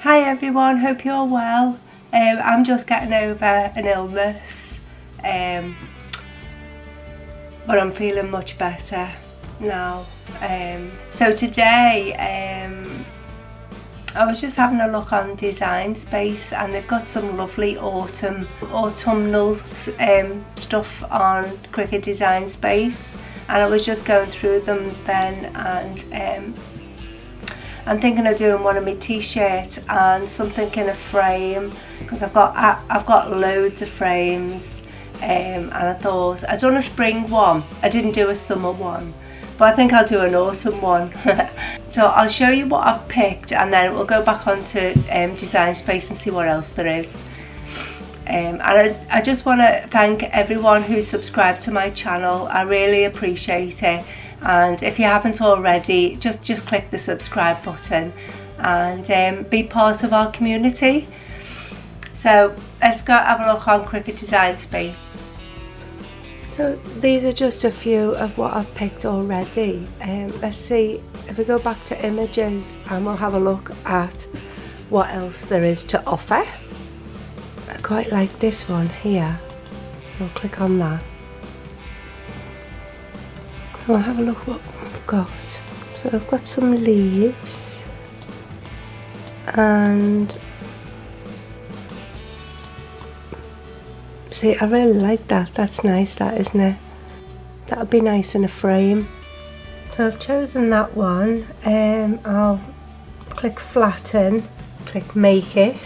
Hi everyone, hope you're well. I'm just getting over an illness, but I'm feeling much better now. So today I was just having a look on Design Space, and they've got some lovely autumnal stuff on Cricut Design Space, and I was just going through them then, and I'm thinking of doing one of my t-shirts and something in a frame, because I've got loads of frames, and I thought I'd done a spring one. I didn't do a summer one, but I think I'll do an autumn one. So I'll show you what I've picked, and then we'll go back onto Design Space and see what else there is. And I just want to thank everyone who's subscribed to my channel. I really appreciate it. And if you haven't already, just click the subscribe button and be part of our community. So let's go have a look on Cricut Design Space. So these are just a few of what I've picked already. Let's see if we go back to images, and we'll have a look at what else there is to offer. I quite like this one here. I'll click on that. We'll have a look what we've got. So I've got some leaves, and see, I really like that. That's nice, that, isn't it? That would be nice in a frame. So I've chosen that one. I'll click flatten, click make it.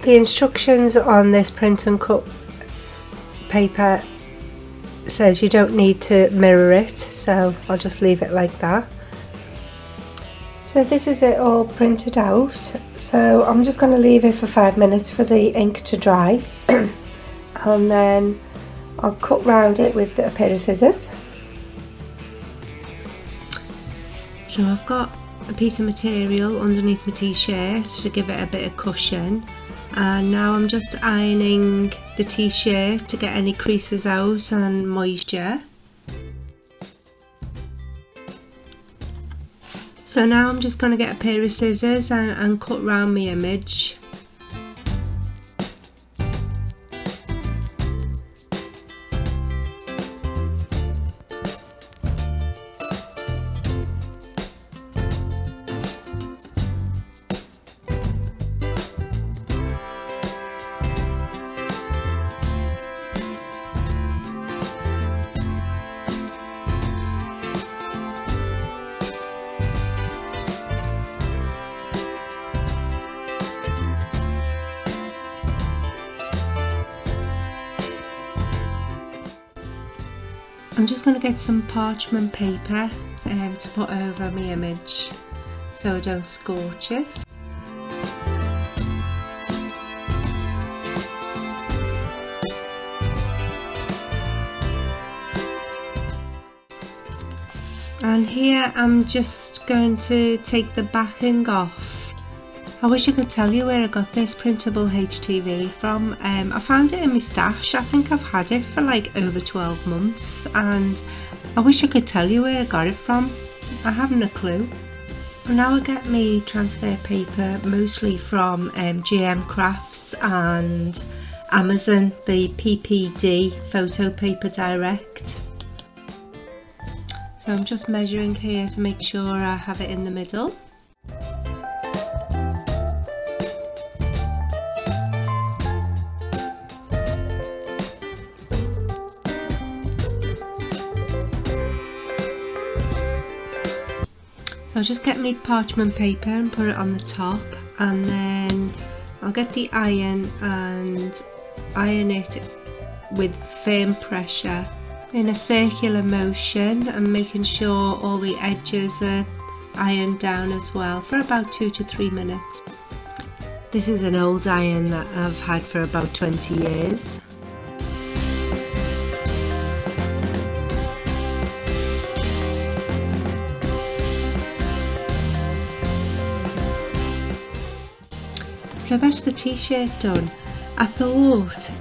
The instructions on this print and cut paper says you don't need to mirror it, so I'll just leave it like that. So this is it all printed out, so I'm just going to leave it for 5 minutes for the ink to dry and then I'll cut round it with a pair of scissors. So I've got a piece of material underneath my t-shirt to give it a bit of cushion, and now I'm just ironing the t-shirt to get any creases out and moisture. So now I'm just going to get a pair of scissors and cut round my image. I'm just going to get some parchment paper to put over my image so I don't scorch it. And here I'm just going to take the backing off. I wish I could tell you where I got this printable HTV from. I found it in my stash. I think I've had it for like over 12 months, and I wish I could tell you where I got it from. I haven't a clue. Well, now I get my transfer paper mostly from GM Crafts and Amazon, the PPD Photo Paper Direct. So I'm just measuring here to make sure I have it in the middle. So I'll just get my parchment paper and put it on the top, and then I'll get the iron and iron it with firm pressure in a circular motion, and making sure all the edges are ironed down as well for about 2 to 3 minutes. This is an old iron that I've had for about 20 years. So that's the t-shirt done. I thought,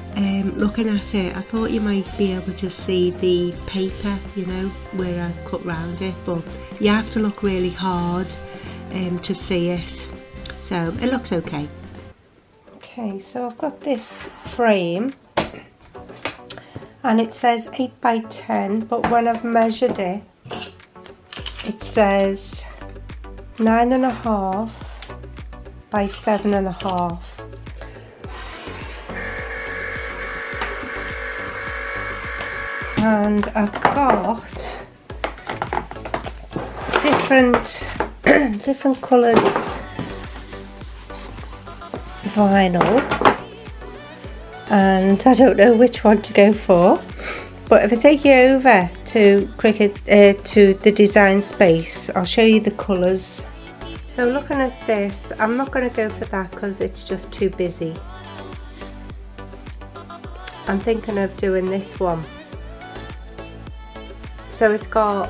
looking at it, I thought you might be able to see the paper, you know, where I cut round it, but you have to look really hard to see it. So it looks okay. Okay, so I've got this frame and it says 8 by 10, but when I've measured it, it says 9.5 by 7.5. And I've got different coloured vinyl, and I don't know which one to go for. But if I take you over to Cricut, to the design space, I'll show you the colours. So looking at this, I'm not going to go for that because it's just too busy. I'm thinking of doing this one. So it's got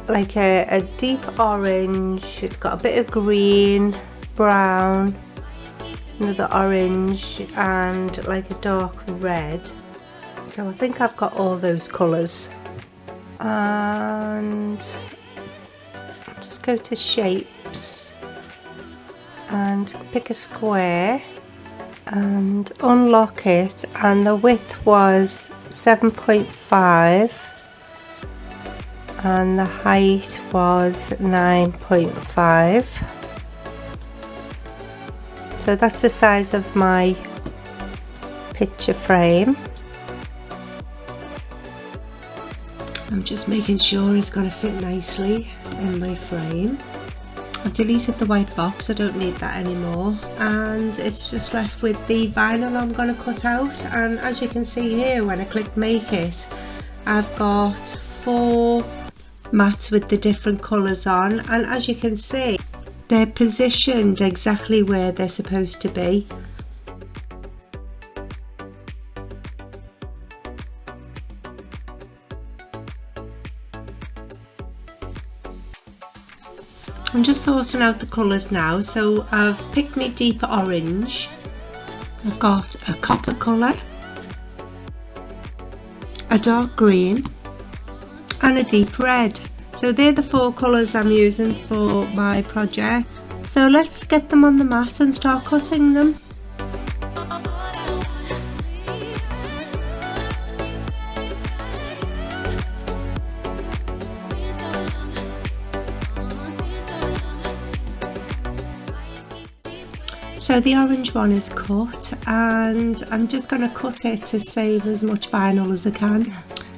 like a deep orange, it's got a bit of green, brown, another orange, and like a dark red. So I think I've got all those colours. And just go to shapes and pick a square and unlock it, and the width was 7.5 and the height was 9.5. So that's the size of my picture frame. I'm just making sure it's going to fit nicely in my frame. I've deleted the white box, I don't need that anymore, and it's just left with the vinyl I'm going to cut out. And as you can see here, when I click make it, I've got 4 mats with the different colours on, and as you can see, they're positioned exactly where they're supposed to be. I'm just sorting out the colours now. So I've picked my deeper orange, I've got a copper colour, a dark green and a deep red. So they're the 4 colours I'm using for my project. So let's get them on the mat and start cutting them. So the orange one is cut, and I'm just going to cut it to save as much vinyl as I can.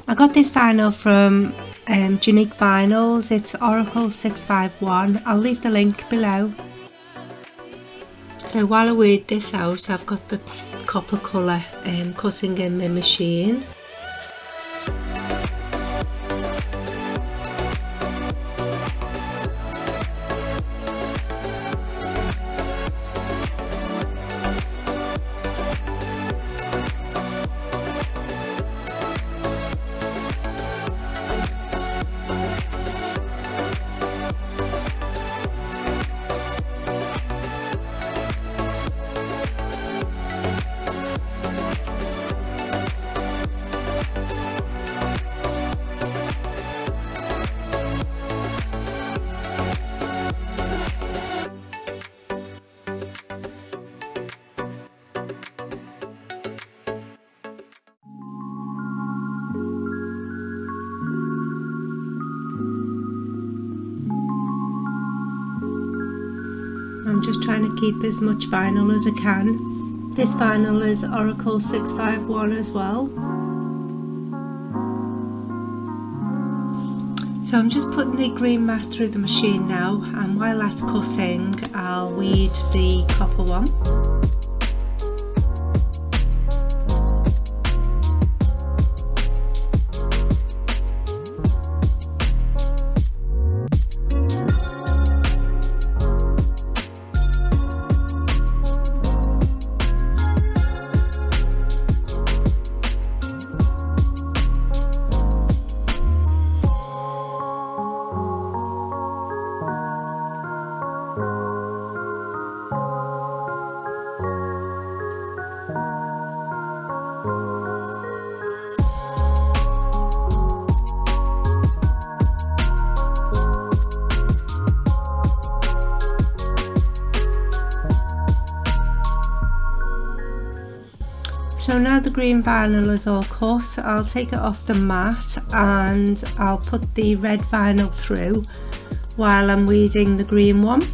I got this vinyl from Unique Vinyls, it's Oracle 651, I'll leave the link below. So while I weighed this out, I've got the copper colour cutting in my machine. I'm just trying to keep as much vinyl as I can. This vinyl is Oracle 651 as well. So I'm just putting the green mat through the machine now, and while that's cutting, I'll weed the copper one. So now the green vinyl is all cut, I'll take it off the mat and I'll put the red vinyl through while I'm weeding the green one.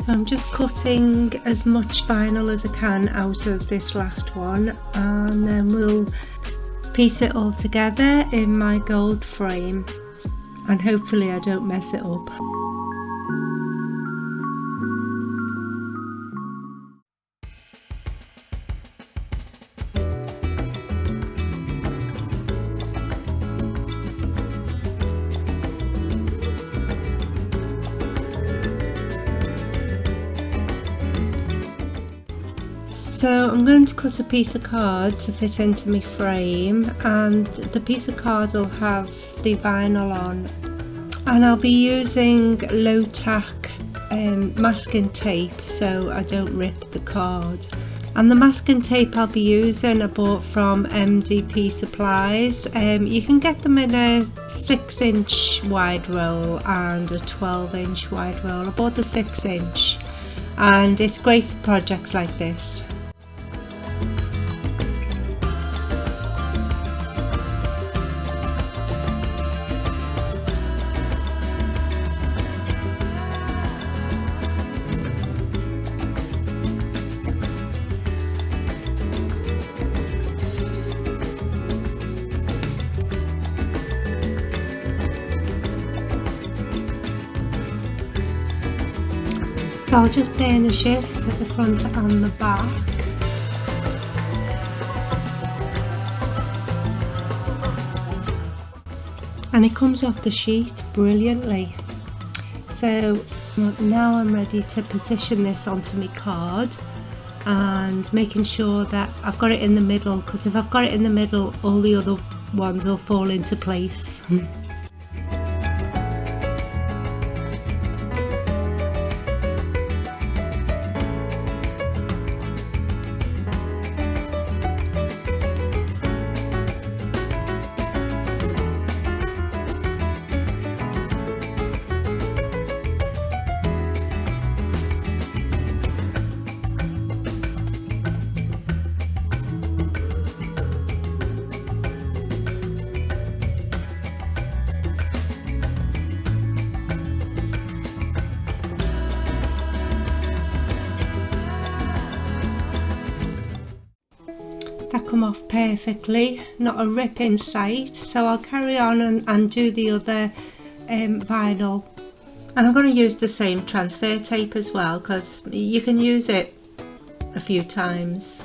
I'm just cutting as much vinyl as I can out of this last one, and then we'll piece it all together in my gold frame, and hopefully I don't mess it up. So I'm going to cut a piece of card to fit into my frame, and the piece of card will have the vinyl on, and I'll be using low tack masking tape so I don't rip the card. And the masking tape I'll be using I bought from MDP Supplies. You can get them in a 6-inch wide roll and a 12-inch wide roll. I bought the 6-inch and it's great for projects like this. So I'll just burnish it at the front and the back. And it comes off the sheet brilliantly. So now I'm ready to position this onto my card and making sure that I've got it in the middle, because if I've got it in the middle all the other ones will fall into place. That come off perfectly, not a rip in sight. So I'll carry on and do the other vinyl, and I'm going to use the same transfer tape as well, because you can use it a few times.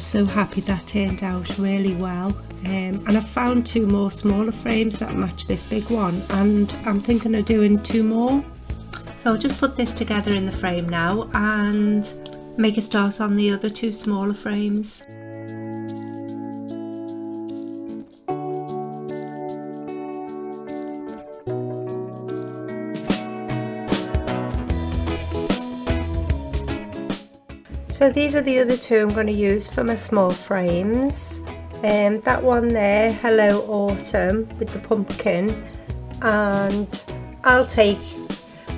just so happy that turned out really well. And I've found 2 more smaller frames that match this big one, and I'm thinking of doing 2 more. So I'll just put this together in the frame now and make a start on the other 2 smaller frames. So these are the other 2 I'm going to use for my small frames. That one there, Hello Autumn, with the pumpkin, and I'll take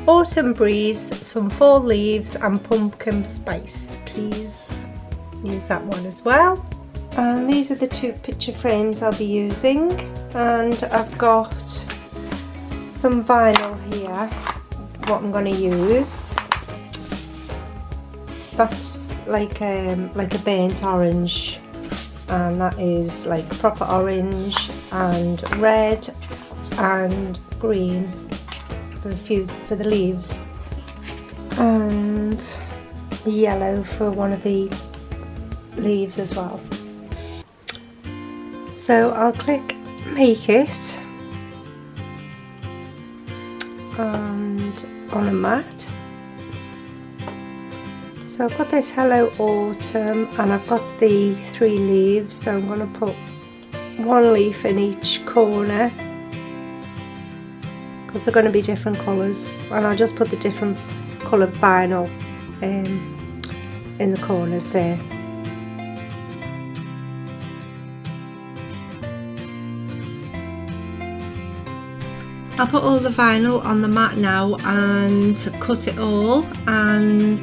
Autumn Breeze, some fall leaves and pumpkin spice, please. Use that one as well. And these are the 2 picture frames I'll be using, and I've got some vinyl here, what I'm going to use. That's like a burnt orange, and that is like proper orange and red and green for the leaves, and yellow for one of the leaves as well. So I'll click make it and on a mat. So I've got this Hello Autumn and I've got the 3 leaves, so I'm going to put 1 leaf in each corner because they're going to be different colours, and I'll just put the different coloured vinyl in the corners there. I'll put all the vinyl on the mat now and cut it all, and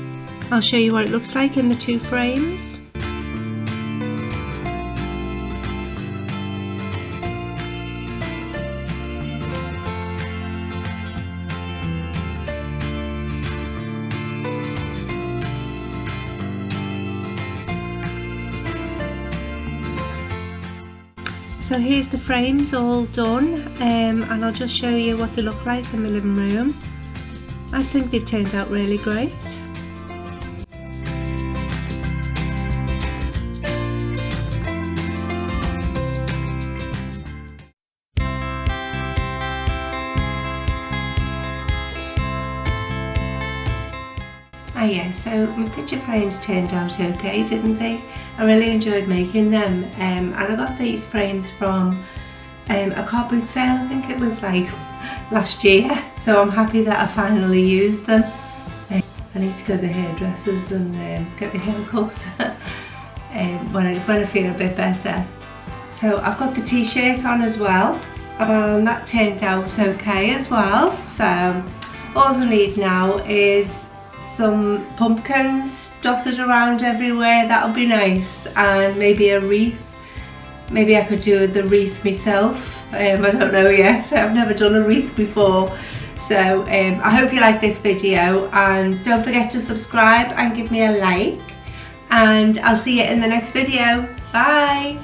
I'll show you what it looks like in the 2 frames. So here's the frames all done, and I'll just show you what they look like in the living room. I think they've turned out really great. Oh yeah, so my picture frames turned out okay, didn't they? I really enjoyed making them, and I got these frames from a car boot sale, I think it was like last year, so I'm happy that I finally used them. I need to go to the hairdressers and get my hair cut when I feel a bit better. So I've got the t-shirt on as well, and that turned out okay as well. So all I need now is some pumpkins dotted around everywhere. That'll be nice, and maybe a wreath. Maybe I could do the wreath myself. I don't know yet, I've never done a wreath before. So I hope you like this video, and don't forget to subscribe and give me a like, and I'll see you in the next video. Bye!